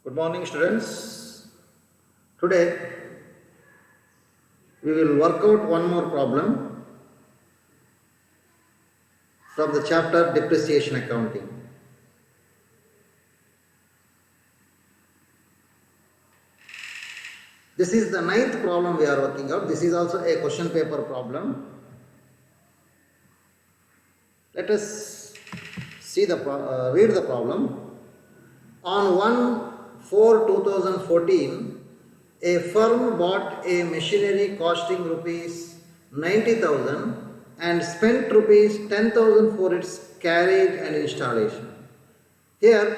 Good morning, students. Today we will work out one more problem from the chapter Depreciation Accounting. This is the ninth problem we are working out. This is also a question paper problem. Let us see read the problem. On 1/4/2014, a firm bought a machinery costing rupees 90,000 and spent rupees 10,000 for its carriage and installation. Here,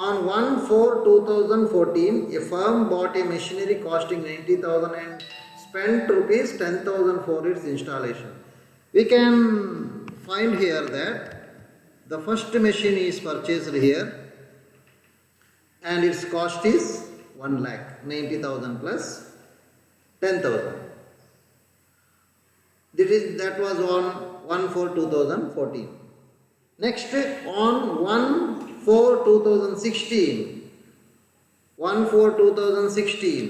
on 1/4/2014, a firm bought a machinery costing 90,000 and spent rupees 10,000 for its installation. We can find here that the first machine is purchased here and its cost is 1 lakh, 90,000 plus 10,000. That was on 1/4/2014. Next, on 1/4/2016,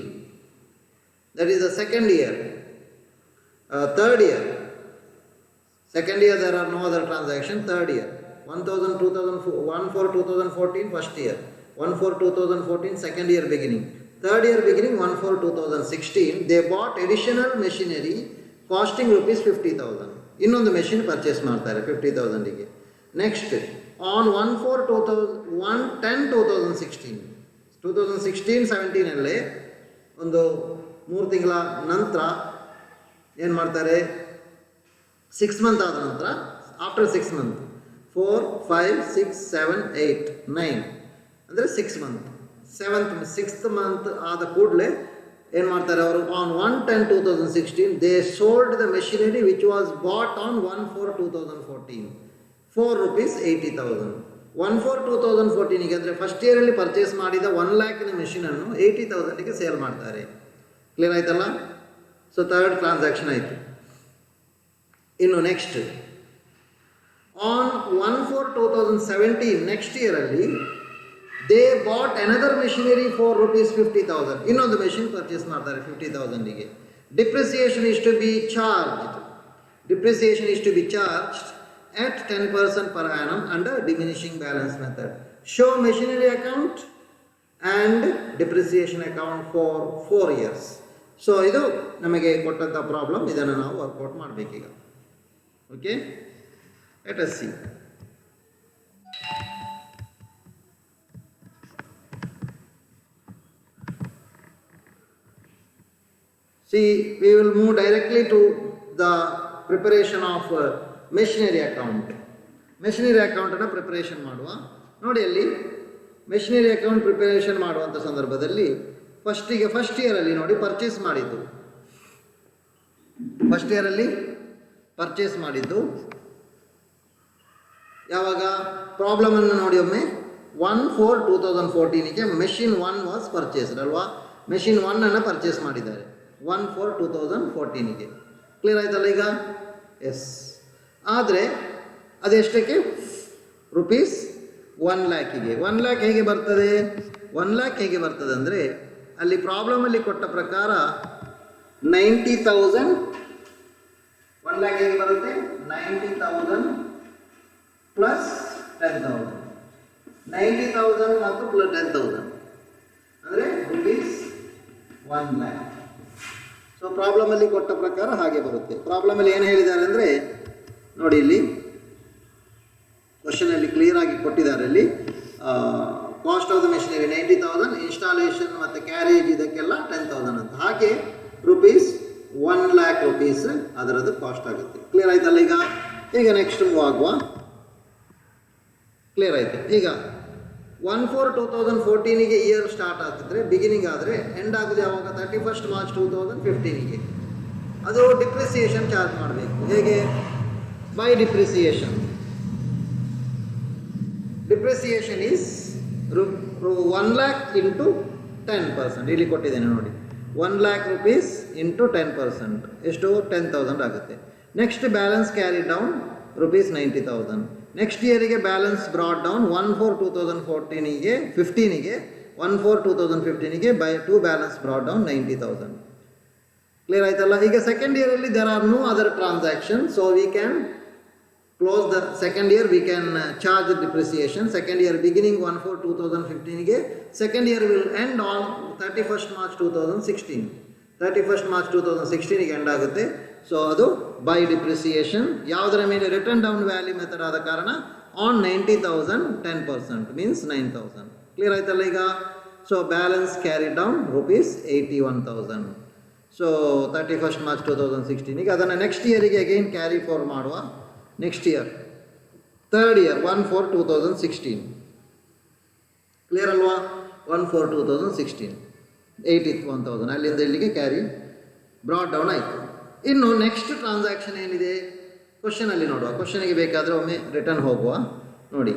that is the second year, third year. Second year there are no other transaction. Third year, 1/4/2014 first year, 1/4/2014 second year beginning, third year beginning 1/4/2016 they bought additional machinery costing rupees 50,000. ಇನ್ನೊಂದು machine purchase ಮಾಡ್ತಾರೆ 50,000ಗೆ. Next on 1/10/2016 ಒಂದು 3 ತಿಂಗಳ ನಂತರ ಏನು ಮಾಡ್ತಾರೆ, 6 month ಆದ ನಂತರ, after 6 month 4, 5, 6, 7, 8, 9 ಅಂದರೆ 6 ಮಂತ್, 6th ಮಂತ್ ಆದ ಕೂಡಲೇ ಏನು ಮಾಡ್ತಾರೆ ಅವರು, on 1/10/2016 they sold the machinery which was bought on 1/4/2014 for rupees 80,000. 1/4/2014ಗೆ ಅಂದರೆ ಫಸ್ಟ್ ಇಯರಲ್ಲಿ ಪರ್ಚೇಸ್ ಮಾಡಿದ 1 ಲ್ಯಾಕ್ನ ಮೆಷಿನನ್ನು 80,000ಗೆ ಸೇಲ್ ಮಾಡ್ತಾರೆ. ಕ್ಲಿಯರ್ ಆಯ್ತಲ್ಲ? ಸೊ ಥರ್ಡ್ ಟ್ರಾನ್ಸಾಕ್ಷನ್ ಆಯಿತು. ಇನ್ನು ನೆಕ್ಸ್ಟ್ ಆನ್ 1/4/2017 ನೆಕ್ಸ್ಟ್ ಇಯರಲ್ಲಿ they bought another machinery for rupees 50,000. ಇನ್ನೊಂದು ಮೆಷಿನ್ ಪರ್ಚೇಸ್ ಮಾಡ್ತಾರೆ 50,000ಗೆ. Depreciation is to be charged at 10% per annum under diminishing balance method. Show machinery account and depreciation account for 4 years. So ಇದು ನಮಗೆ ಕೊಟ್ಟಂಥ problem. ಇದನ್ನು ನಾವು work out ಮಾಡಬೇಕೀಗ. Okay, let us see. We will move directly to the preparation of machinery account. Machinery ಅಕೌಂಟನ್ನು preparation ಮಾಡುವ. ನೋಡಿ, ಅಲ್ಲಿ ಮೆಷಿನರಿ ಅಕೌಂಟ್ ಪ್ರಿಪರೇಷನ್ ಮಾಡುವಂಥ ಸಂದರ್ಭದಲ್ಲಿ ಫಸ್ಟ್ ಇಯರಲ್ಲಿ ನೋಡಿ ಪರ್ಚೇಸ್ ಮಾಡಿದ್ದು ಯಾವಾಗ ಪ್ರಾಬ್ಲಮನ್ನು ನೋಡಿ ಒಮ್ಮೆ. 1/4/2014ಗೆ ಮೆಷಿನ್ 1 ವಾಸ್ ಪರ್ಚೇಸ್ಡ್ ಅಲ್ವಾ? ಮೆಷಿನ್ 1 ಪರ್ಚೇಸ್ ಮಾಡಿದ್ದಾರೆ 1/4/2014ಗೆ. ಕ್ಲಿಯರ್ ಆಯ್ತಲ್ಲ ಈಗ? ಎಸ್. ಆದರೆ ಅದೆಷ್ಟಕ್ಕೆ? rupees 1 ಲ್ಯಾಕಿಗೆ. 1 ಲ್ಯಾಕ್ ಹೇಗೆ ಬರ್ತದೆ? 1 ಲ್ಯಾಕ್ ಹೇಗೆ ಬರ್ತದೆ ಅಂದರೆ ಅಲ್ಲಿ ಪ್ರಾಬ್ಲಮಲ್ಲಿ ಕೊಟ್ಟ ಪ್ರಕಾರ 90,000. 1 ಲ್ಯಾಕ್ ಹೇಗೆ ಬರುತ್ತೆ? 90,000 ಪ್ಲಸ್ 10,000. 90,000 ಮತ್ತು ಪ್ಲಸ್ 10,000 ಅಂದರೆ rupees 1 ಲ್ಯಾಕ್. ಸೊ ಪ್ರಾಬ್ಲಮಲ್ಲಿ ಕೊಟ್ಟ ಪ್ರಕಾರ ಹಾಗೆ ಬರುತ್ತೆ. ಪ್ರಾಬ್ಲಮಲ್ಲಿ ಏನು ಹೇಳಿದ್ದಾರೆ ಅಂದರೆ ನೋಡಿ, ಇಲ್ಲಿ ಕ್ವಶನಲ್ಲಿ ಕ್ಲಿಯರ್ ಆಗಿ ಕೊಟ್ಟಿದ್ದಾರೆ. ಅಲ್ಲಿ cost of the machinery 90,000, installation ಮತ್ತು ಕ್ಯಾರೇಜ್ ಇದಕ್ಕೆಲ್ಲ 10,000 ಅಂತ. ಹಾಗೆ rupees 1 ಲ್ಯಾಕ್ ಅದರದ್ದು ಕಾಸ್ಟ್ ಆಗುತ್ತೆ. ಕ್ಲಿಯರ್ ಆಯ್ತಲ್ಲ ಈಗ? ಈಗ ನೆಕ್ಸ್ಟ್ ಮೂವ್ ಆಗುವ. ಕ್ಲಿಯರ್ ಆಯಿತು. ಈಗ 1/4/2014ಗೆ ಇಯರ್ ಸ್ಟಾರ್ಟ್ ಆಗ್ತಿದ್ರೆ, ಬಿಗಿನಿಂಗ್ ಆದರೆ ಎಂಡ್ ಆಗೋದು ಯಾವಾಗ? 31st March 2015ಗೆ. ಅದು ಡಿಪ್ರಿಸಿಯೇಷನ್ ಚಾರ್ಜ್ ಮಾಡಬೇಕು. ಹೇಗೆ? By depreciation. Depreciation is 1 lac into 10%. ಇಲ್ಲಿ ಕೊಟ್ಟಿದ್ದೇನೆ ನೋಡಿ, 1 ಲ್ಯಾಕ್ ಇಂಟು 10%. ಎಷ್ಟು? 10,000 ಆಗುತ್ತೆ. Next balance carry down rupees 90,000. Next ಇಯರಿಗೆ ಬ್ಯಾಲೆನ್ಸ್ ಬ್ರಾಡ್ ಡೌನ್ 1/4/2014ಗೆ 15ಗೆ 1/4/2015ಗೆ by 2 balance brought down 90,000. Clear ಆಯ್ತಲ್ಲ. ಈಗ ಸೆಕೆಂಡ್ ಇಯರಲ್ಲಿ there are no other transaction, so we can close the second year, we can charge the depreciation. Second year beginning 1/4/2015ಗೆ, second year will end on 31st March 2016. 31st March 2016ಗೆ end ಆಗುತ್ತೆ. So ಅದು by depreciation ಯಾವುದರ ಮೇಲೆ return down value method ಆದ ಕಾರಣ on 90,000 10% means 9,000. Clear ಆಯ್ತಲ್ಲ ಈಗ. So balance carry down rupees 81,000. So 31st March 2016ಗೆ ಅದನ್ನು next ಇಯರಿಗೆ again carry for ಮಾಡುವ. Next year third year 1/4/2016. Clear ಅಲ್ವಾ. 1/4/2016 81,000 ಅಲ್ಲಿಂದ ಇಲ್ಲಿಗೆ ಕ್ಯಾರಿ ಬ್ರಾಡ್ ಡೌನ್ ಆಯಿತು. ಇನ್ನು ನೆಕ್ಸ್ಟ್ ಟ್ರಾನ್ಸಾಕ್ಷನ್ ಏನಿದೆ ಕ್ವಶನಲ್ಲಿ ನೋಡುವ. ಕ್ವಶನಿಗೆ ಬೇಕಾದರೆ ಒಮ್ಮೆ ರಿಟರ್ನ್ ಹೋಗುವ. ನೋಡಿ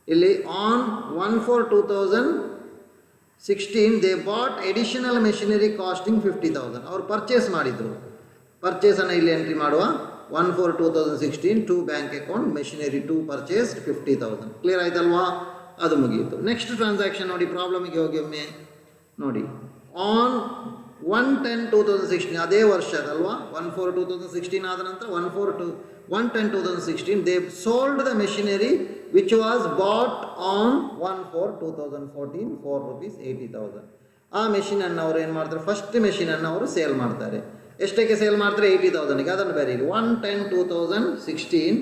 ಇಲ್ಲಿ on 1/4/2016 they bought additional machinery costing 50,000. ಅವರು ಪರ್ಚೇಸ್ ಮಾಡಿದರು. ಪರ್ಚೇಸನ್ನು ಇಲ್ಲಿ ಎಂಟ್ರಿ ಮಾಡುವ. 1/4/2016 to bank account machinery to purchased 50,000. Clear ಆಯ್ತಲ್ವಾ. ಅದು ಮುಗಿಯಿತು. ನೆಕ್ಸ್ಟ್ ಟ್ರಾನ್ಸಾಕ್ಷನ್ ನೋಡಿ, ಪ್ರಾಬ್ಲಮಿಗೆ ಹೋಗಿ ಒಮ್ಮೆ ನೋಡಿ. ಆನ್ 1/10/2016 ಅದೇ ವರ್ಷದಲ್ವಾ. 1/4/2016 ಆದ ನಂತರ 1/10/2016 they sold the machinery which was bought on 1/4/2014 for ₹80,000. ಆ ಮೆಷಿನನ್ನು ಅವರು ಏನು ಮಾಡ್ತಾರೆ, ಫಸ್ಟ್ ಮೆಷಿನನ್ನು ಅವರು ಸೇಲ್ ಮಾಡ್ತಾರೆ. ಎಷ್ಟಕ್ಕೆ ಸೇಲ್ ಮಾಡ್ತಾರೆ? 80,000ಗೆ. ಅದನ್ನು ಬರೀರಿ. 1/10/2016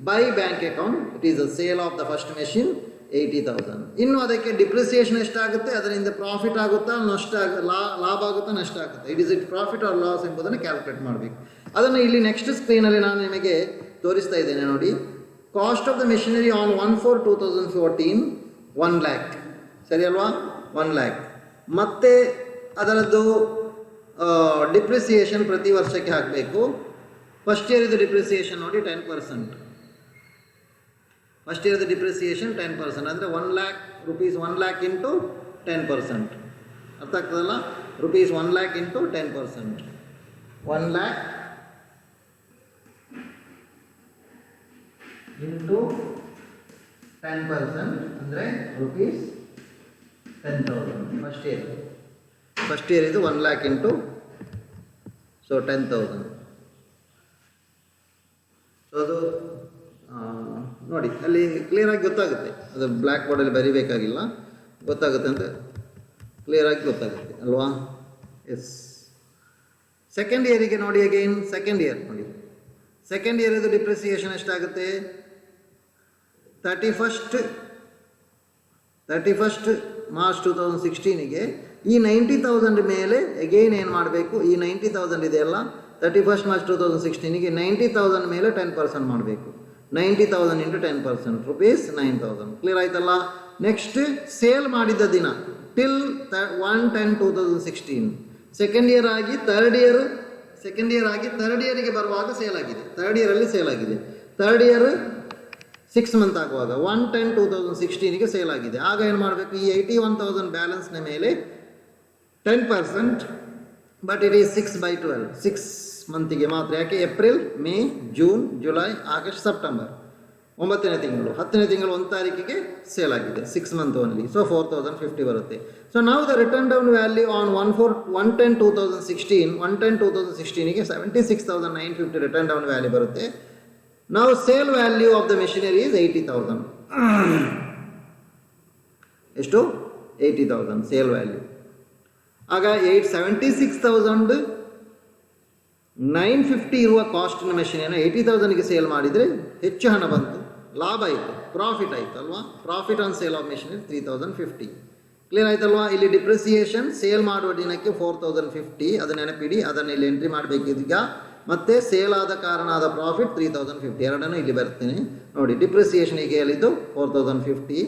by bank account it is a sale of the first machine 80,000. ಇನ್ನು ಅದಕ್ಕೆ ಡಿಪ್ರಿಸಿಯೇಷನ್ ಎಷ್ಟಾಗುತ್ತೆ, ಅದರಿಂದ ಪ್ರಾಫಿಟ್ ಆಗುತ್ತಾ ನಷ್ಟ ಲಾಭ ಆಗುತ್ತಾ ನಷ್ಟ ಆಗುತ್ತೆ, it is it profit or loss ಎಂಬುದನ್ನು ಕ್ಯಾಲ್ಕುಲೇಟ್ ಮಾಡಬೇಕು. ಅದನ್ನು ಇಲ್ಲಿ ನೆಕ್ಸ್ಟ್ ಸ್ಕ್ರೀನಲ್ಲಿ ನಾನು ನಿಮಗೆ ತೋರಿಸ್ತಾ ಇದ್ದೇನೆ ನೋಡಿ. Cost of the machinery on 1/4/2014 1 lakh. ಸರಿ ಅಲ್ವಾ. 1 lakh. ಮತ್ತು ಅದರದ್ದು ಡಿಪ್ರಿಸಿಯೇಷನ್ ಪ್ರತಿ ವರ್ಷಕ್ಕೆ ಹಾಕಬೇಕು. ಫಸ್ಟ್ ಇಯರ್ ಇದು ಡಿಪ್ರಿಸಿಯೇಷನ್ ನೋಡಿ 10%. ಫಸ್ಟ್ ಇಯರ್ದು ಡಿಪ್ರಿಸಿಯೇಷನ್ 10%, ಅಂದರೆ 1 lakh rupees 1 lakh ಇಂಟು 10%. ಅರ್ಥ ಆಗ್ತದಲ್ಲ. rupees 1 lakh into 10%. 1 lakh into 10% ಅಂದರೆ rupees 10,000. ಫಸ್ಟ್ ಇಯರ್ ಇದು 1 lakh ಇಂಟು 10,000. ಸೊ ಅದು ನೋಡಿ ಅಲ್ಲಿ ಕ್ಲಿಯರಾಗಿ ಗೊತ್ತಾಗುತ್ತೆ. ಅದು ಬ್ಲ್ಯಾಕ್ ಬೋರ್ಡಲ್ಲಿ ಬರಿಬೇಕಾಗಿಲ್ಲ, ಗೊತ್ತಾಗುತ್ತೆ ಅಂತ ಕ್ಲಿಯರಾಗಿ ಗೊತ್ತಾಗುತ್ತೆ ಅಲ್ವಾ. ಎಸ್. ಸೆಕೆಂಡ್ ಇಯರಿಗೆ ನೋಡಿ ಅಗೈನ್. ಸೆಕೆಂಡ್ ಇಯರ್ ನೋಡಿ. ಸೆಕೆಂಡ್ ಇಯರ್ ಇದು ಡಿಪ್ರಿಸಿಯೇಷನ್ ಎಷ್ಟಾಗುತ್ತೆ? 31st March 2016ಗೆ ಈ 90,000 ಮೇಲೆ ಅಗೈನ್ ಏನು ಮಾಡಬೇಕು, ಈ 90,000 ಇದೆಯಲ್ಲ 31st March 2016ಗೆ 90,000 ಮೇಲೆ 10% ಮಾಡಬೇಕು. 90,000 ಇಂಟು 10% rupees 9,000. ಕ್ಲಿಯರ್ ಆಯ್ತಲ್ಲ. ನೆಕ್ಸ್ಟ್ ಸೇಲ್ ಮಾಡಿದ ದಿನ ಟಿಲ್ 1/10/2016. ಸೆಕೆಂಡ್ ಇಯರ್ ಆಗಿ ಥರ್ಡ್ ಇಯರಿಗೆ ಬರುವಾಗ ಸೇಲ್ ಆಗಿದೆ. ಥರ್ಡ್ ಇಯರಲ್ಲಿ ಸೇಲ್ ಆಗಿದೆ. ಥರ್ಡ್ ಇಯರ್ 6 ಮಂತ್ ಆಗುವಾಗ 1/10/2016ಗೆ ಸೇಲ್ ಆಗಿದೆ. ಆಗ ಏನು ಮಾಡಬೇಕು, ಈ 81,000 ಬ್ಯಾಲೆನ್ಸ್ನ ಮೇಲೆ 10%, ಬಟ್ ಇಟ್ ಈಸ್ 6/12, 6 ಮಂತಿಗೆ ಮಾತ್ರ. ಯಾಕೆ? April, May, June, July, August, September 9ನೇ ತಿಂಗಳು, 10ನೇ ತಿಂಗಳು 1 ತಾರೀಕಿಗೆ ಸೇಲ್ ಆಗಿದೆ. 6 ಮಂತ್ ಓನ್ಲಿ. ಸೊ 4,050 ಬರುತ್ತೆ. ಸೊ ನಾವು the written down value on 1/10/2016ಗೆ 76,950 ರಿಟರ್ನ್ ಡೌನ್ ವ್ಯಾಲ್ಯೂ ಬರುತ್ತೆ. ನಾವು sale value of the machinery is 80,000. ಎಷ್ಟು? 80,000 ಸೇಲ್ ವ್ಯಾಲ್ಯೂ. ಆಗ 76,950 ಇರುವ ಕಾಸ್ಟಿನ ಮೆಷಿನನ್ನು 80,000ಗೆ ಸೇಲ್ ಮಾಡಿದರೆ ಹೆಚ್ಚು ಹಣ ಬಂತು, ಲಾಭ ಆಯಿತು, ಪ್ರಾಫಿಟ್ ಆಯಿತು ಅಲ್ವಾ. Profit on sale of machinery 3,050. Clear ಆಯ್ತಲ್ವಾ. ಇಲ್ಲಿ ಡಿಪ್ರಿಸಿಯೇಷನ್ ಸೇಲ್ ಮಾಡುವ ದಿನಕ್ಕೆ 4,050, ಅದು ನೆನಪಿಡಿ, ಅದನ್ನು ಇಲ್ಲಿ ಎಂಟ್ರಿ ಮಾಡಬೇಕೀಗ. ಮತ್ತು ಸೇಲ್ ಆದ ಕಾರಣ ಆದ ಪ್ರಾಫಿಟ್ 3,050, ಎರಡನ್ನೂ ಇಲ್ಲಿ ಬರ್ತೇನೆ ನೋಡಿ. ಡಿಪ್ರಿಸಿಯೇಷನಿಗೆ ಹೇಳಿದ್ದು 4,050,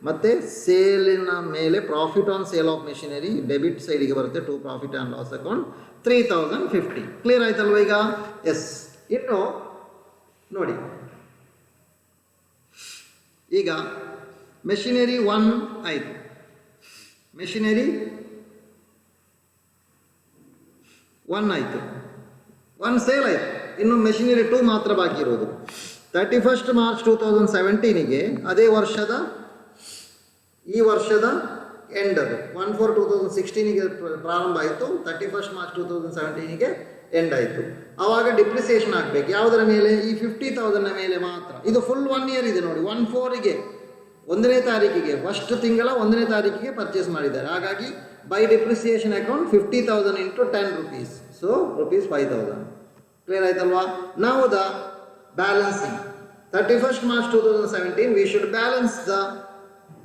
ಮತ್ತು ಸೇಲಿನ ಮೇಲೆ profit on sale of machinery debit ಸೈಡಿಗೆ ಬರುತ್ತೆ, to profit and loss account 3,050. Clear ಆಯ್ತಲ್ವ ಈಗ? ಎಸ್. ಇನ್ನು ನೋಡಿ, ಈಗ ಮೆಷಿನರಿ 1 ಆಯಿತು, ಮೆಷಿನರಿ 1 ಆಯಿತು, 1 ಸೇಲ್ ಆಯಿತು. ಇನ್ನು ಮೆಷಿನರಿ 2 ಮಾತ್ರ ಬಾಕಿ ಇರೋದು. 31st March 2017ಗೆ ಅದೇ ವರ್ಷದ ಈ ವರ್ಷದ ಎಂಡ್ ಅದು 1/4/2016ಗೆ ಪ್ರಾರಂಭ ಆಯಿತು, 31st March 2017ಗೆ ಎಂಡ್ ಆಯಿತು. ಆವಾಗ ಡಿಪ್ರಿಸಿಯೇಷನ್ ಆಗಬೇಕು ಯಾವುದರ ಮೇಲೆ? ಈ 50,000ನ ಮೇಲೆ ಮಾತ್ರ. ಇದು ಫುಲ್ 1 year ಇದೆ ನೋಡಿ. 1/4ಗೆ 1ನೇ ತಾರೀಕಿಗೆ ಫಸ್ಟ್ ತಿಂಗಳ 1ನೇ ತಾರೀಕಿಗೆ ಪರ್ಚೇಸ್ ಮಾಡಿದ್ದಾರೆ. ಹಾಗಾಗಿ by depreciation account 50,000 into 10 rupees, so ₹5,000. Clear ಆಯ್ತಲ್ವಾ? ನಾವು the balancing 31st March 2017 we should balance the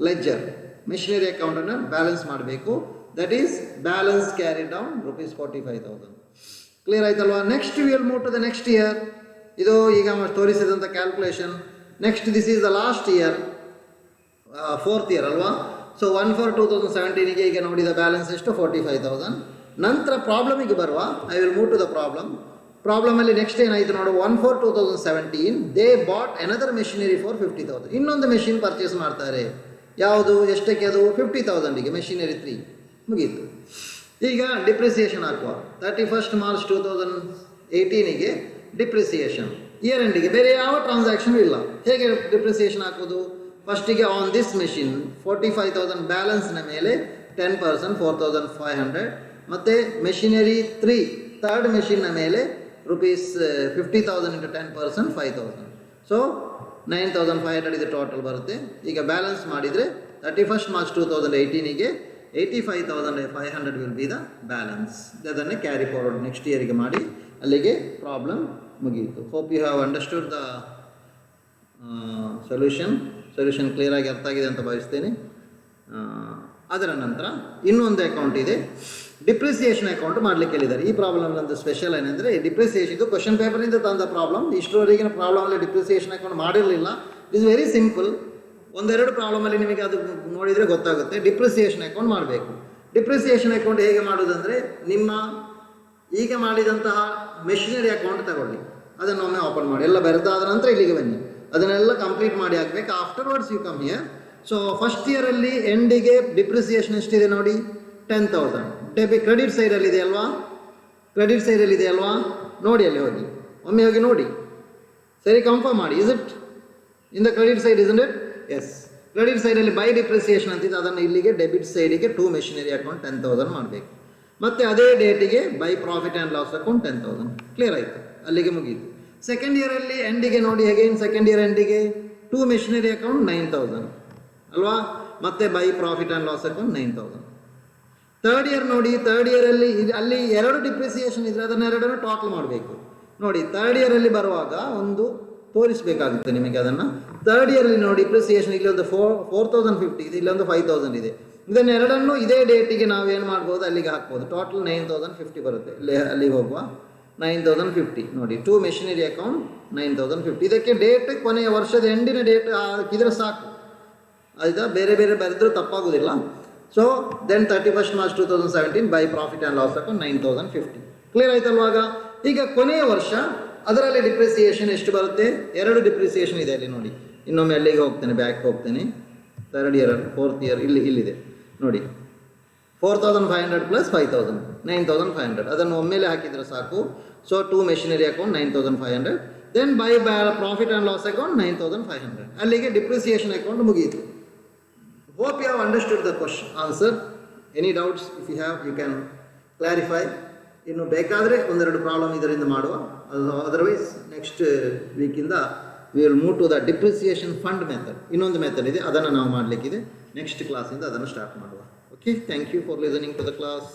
ledger, machinery ಅಕೌಂಟನ್ನು ಬ್ಯಾಲೆನ್ಸ್ ಮಾಡಬೇಕು. That is balance carry down ₹45,000. Clear ಆಯ್ತಲ್ವಾ? Next we will move to the next year. ಇದು ಈಗ ತೋರಿಸಿದಂಥ calculation. Next this is the last year, 4th year ಅಲ್ವಾ? So 1/4/2017ಗೆ ಈಗ ನೋಡಿದ ಬ್ಯಾಲೆನ್ಸ್ ಎಷ್ಟು? 45,000. ನಂತರ ಪ್ರಾಬ್ಲಮಿಗೆ ಬರುವ. I will move to the ಪ್ರಾಬ್ಲಮಲ್ಲಿ ನೆಕ್ಸ್ಟ್ ಏನಾಯಿತು ನೋಡು. 1/4/2017 they bought another machinery for 50,000. ಇನ್ನೊಂದು ಮೆಷಿನ್ ಪರ್ಚೇಸ್ ಮಾಡ್ತಾರೆ. ಯಾವುದು? ಎಷ್ಟಕ್ಕೆ? ಅದು 50,000ಗೆ ಮೆಷಿನರಿ 3 ಮುಗೀತು. ಈಗ ಡಿಪ್ರಿಸಿಯೇಷನ್ ಹಾಕುವ. 31st March 2018ಗೆ ಡಿಪ್ರಿಸಿಯೇಷನ್. ಇಯರ್ ಎಂಡಿಗೆ ಬೇರೆ ಯಾವ ಟ್ರಾನ್ಸಾಕ್ಷನ್ ಇಲ್ಲ. ಹೇಗೆ ಡಿಪ್ರಿಸಿಯೇಷನ್ ಹಾಕೋದು? ಫಸ್ಟಿಗೆ ಆನ್ ದಿಸ್ ಮೆಷಿನ್ 45,000 ಬ್ಯಾಲೆನ್ಸ್ನ ಮೇಲೆ 10% 4,500, ಮತ್ತು ಮೆಷಿನರಿ 3 ಥರ್ಡ್ ಮೆಷಿನ್ನ ಮೇಲೆ ₹50,000 ಇಂಟು 10% 5,000. ಸೊ 9,500 ಇದು ಟೋಟಲ್ ಬರುತ್ತೆ. ಈಗ ಬ್ಯಾಲೆನ್ಸ್ ಮಾಡಿದರೆ 31st March 2018ಗೆ 85,500 ವಿಲ್ ಬಿ ದ ಬ್ಯಾಲೆನ್ಸ್. ಅದನ್ನೇ ಕ್ಯಾರಿ ಫಾರ್ವರ್ಡ್ ನೆಕ್ಸ್ಟ್ ಇಯರಿಗೆ ಮಾಡಿ. ಅಲ್ಲಿಗೆ ಪ್ರಾಬ್ಲಮ್ ಮುಗಿಯಿತು. Hope you have understood the solution clear ಆಗಿ ಅರ್ಥ ಆಗಿದೆ ಅಂತ ಭಾವಿಸ್ತೇನೆ. ಅದರ ನಂತರ ಇನ್ನೊಂದು ಅಕೌಂಟ್ ಇದೆ, ಡಿಪ್ರಿಸಿಯೇಷನ್ ಅಕೌಂಟ್ ಮಾಡಲಿಕ್ಕೆ ಹೇಳಿದ್ದಾರೆ. ಈ ಪ್ರಾಬ್ಲಮ್ ಒಂದು ಸ್ಪೆಷಲ್ ಏನಂದರೆ ಡಿಪ್ರಿಸಿಯೇಷನ್, ಇದು ಕ್ವಶನ್ ಪೇಪರಿಂದ ತಂದ ಪ್ರಾಬ್ಲಮ್. ಇಷ್ಟರವರೆಗಿನ ಪ್ರಾಬ್ಲಮಲ್ಲಿ ಡಿಪ್ರಿಸಿಯೇಷನ್ ಅಕೌಂಟ್ ಮಾಡಿರಲಿಲ್ಲ. Is very simple. ಒಂದೆರಡು ಪ್ರಾಬ್ಲಮಲ್ಲಿ ನಿಮಗೆ ಅದು ನೋಡಿದರೆ ಗೊತ್ತಾಗುತ್ತೆ. ಡಿಪ್ರಿಸಿಯೇಷನ್ ಅಕೌಂಟ್ ಮಾಡಬೇಕು. ಡಿಪ್ರಿಸಿಯೇಷನ್ ಅಕೌಂಟ್ ಹೇಗೆ ಮಾಡೋದಂದರೆ, ನಿಮ್ಮ ಈಗ ಮಾಡಿದಂತಹ ಮೆಷಿನರಿ ಅಕೌಂಟ್ ತಗೊಳ್ಳಿ, ಅದನ್ನು ಒಮ್ಮೆ ಓಪನ್ ಮಾಡಿ, ಎಲ್ಲ ಬರೆದಾದ ನಂತರ ಇಲ್ಲಿಗೆ ಬನ್ನಿ, ಅದನ್ನೆಲ್ಲ ಕಂಪ್ಲೀಟ್ ಮಾಡಿ ಹಾಕಬೇಕು. Afterwards you come here. So first ಇಯರಲ್ಲಿ ಎಂಡಿಗೆ ಡಿಪ್ರಿಸಿಯೇಷನ್ ಎಷ್ಟಿದೆ ನೋಡಿ? 10,000. ಕ್ರೆಡಿಟ್ ಸೈಡಲ್ಲಿ ಇದೆ ಅಲ್ವಾ? ಕ್ರೆಡಿಟ್ ಸೈಡಲ್ಲಿ ಇದೆ ಅಲ್ವಾ? ನೋಡಿ, ಅಲ್ಲಿ ಹೋಗಿ ಒಮ್ಮೆ ಹೋಗಿ ನೋಡಿ, ಸರಿ ಕನ್ಫರ್ಮ್ ಮಾಡಿ. Is it in the credit side? Is it? Yes. Credit ಸೈಡಲ್ಲಿ ಬೈ ಡಿಪ್ರಿಸಿಯೇಷನ್ ಅಂತಿದ್ದು, ಅದನ್ನು ಇಲ್ಲಿಗೆ ಡೆಬಿಟ್ ಸೈಡಿಗೆ 2 ಮೆಷಿನರಿ ಅಕೌಂಟ್ 10,000 ಮಾಡಬೇಕು. ಮತ್ತು ಅದೇ ಡೇಟಿಗೆ by profit and loss account 10,000. Clear ಆಯಿತು, ಅಲ್ಲಿಗೆ ಮುಗೀತು. ಸೆಕೆಂಡ್ ಇಯರಲ್ಲಿ ಎಂಡಿಗೆ ನೋಡಿ, ಅಗೈನ್ ಸೆಕೆಂಡ್ ಇಯರ್ ಎಂಡಿಗೆ 2 ಮೆಷಿನರಿ ಅಕೌಂಟ್ 9,000 ಅಲ್ವಾ? ಮತ್ತು by profit and loss account 9,000. Third year ನೋಡಿ, ಥರ್ಡ್ ಇಯರಲ್ಲಿ ಅಲ್ಲಿ 2 ಡಿಪ್ರಿಸಿಯೇಷನ್ ಇದ್ದರೆ ಅದನ್ನು 2 ಟೋಟಲ್ ಮಾಡಬೇಕು. ನೋಡಿ, ಥರ್ಡ್ ಇಯರಲ್ಲಿ ಬರುವಾಗ ಒಂದು ತೋರಿಸಬೇಕಾಗುತ್ತೆ ನಿಮಗೆ ಅದನ್ನು. ಥರ್ಡ್ ಇಯರಲ್ಲಿ ನೋಡಿ, ಡಿಪ್ರಿಸಿಯೇಷನ್ ಇಲ್ಲಿ ಒಂದು 4,050 ಇದೆ, ಇಲ್ಲೊಂದು 5,000 ಇದೆ. ಇದನ್ನೆರಡನ್ನು ಇದೇ ಡೇಟಿಗೆ ನಾವು ಏನು ಮಾಡ್ಬೋದು? ಅಲ್ಲಿಗೆ ಹಾಕ್ಬೋದು. ಟೋಟಲ್ 9,050 ಬರುತ್ತೆ. ಅಲ್ಲಿಗೆ ಹೋಗುವ 9,050 ನೋಡಿ. 2 ಮೆಷಿನರಿ ಅಕೌಂಟ್ 9,050. ಇದಕ್ಕೆ ಡೇಟ್ ಕೊನೆಯ ವರ್ಷದ ಎಂಡಿನ ಡೇಟ್ ಹಾಕಿದರೆ ಸಾಕು. ಆಯಿತಾ? ಬೇರೆ ಬೇರೆ ಬರೆದರೂ ತಪ್ಪಾಗೋದಿಲ್ಲ. So then 31st March 2017 by profit and loss account 9,050. Clear ಆಯ್ತಲ್ವಾಗ? ಈಗ ಕೊನೆಯ ವರ್ಷ ಅದರಲ್ಲಿ ಡಿಪ್ರಿಸಿಯೇಷನ್ ಎಷ್ಟು ಬರುತ್ತೆ? 2 ಡಿಪ್ರಿಸಿಯೇಷನ್ ಇದೆ ಅಲ್ಲಿ ನೋಡಿ. ಇನ್ನೊಮ್ಮೆ ಅಲ್ಲಿಗೆ ಹೋಗ್ತೇನೆ, ಬ್ಯಾಕ್ ಹೋಗ್ತೇನೆ. ಥರ್ಡ್ ಇಯರ್, 4th ಇಯರ್ ಇಲ್ಲಿದೆ ನೋಡಿ. 4,500 ಪ್ಲಸ್ 5,000 9,500. ಅದನ್ನು ಒಮ್ಮೆಲೆ ಹಾಕಿದರೆ ಸಾಕು. So 2 machinery account 9,500. Then by profit and loss account 9,500. ಅಲ್ಲಿಗೆ ಡಿಪ್ರಿಸಿಯೇಷನ್ ಅಕೌಂಟ್ ಮುಗಿಯಿತು. Hope you have understood the answer. Any doubts if you have you can clarify. ಇನ್ನು ಬೇಕಾದರೆ ಒಂದೆರಡು ಪ್ರಾಬ್ಲಮ್ ಇದರಿಂದ ಮಾಡುವ. ಅದರ್ವೈಸ್ ನೆಕ್ಸ್ಟ್ ವೀಕಿಂದ we will move to the depreciation fund method. ಇನ್ನೊಂದು method ಇದೆ, ಅದನ್ನು ನಾವು ಮಾಡಲಿಕ್ಕಿದೆ. ನೆಕ್ಸ್ಟ್ ಕ್ಲಾಸಿಂದ ಅದನ್ನು ಸ್ಟಾರ್ಟ್ ಮಾಡುವ. Okay, thank you for listening to the class.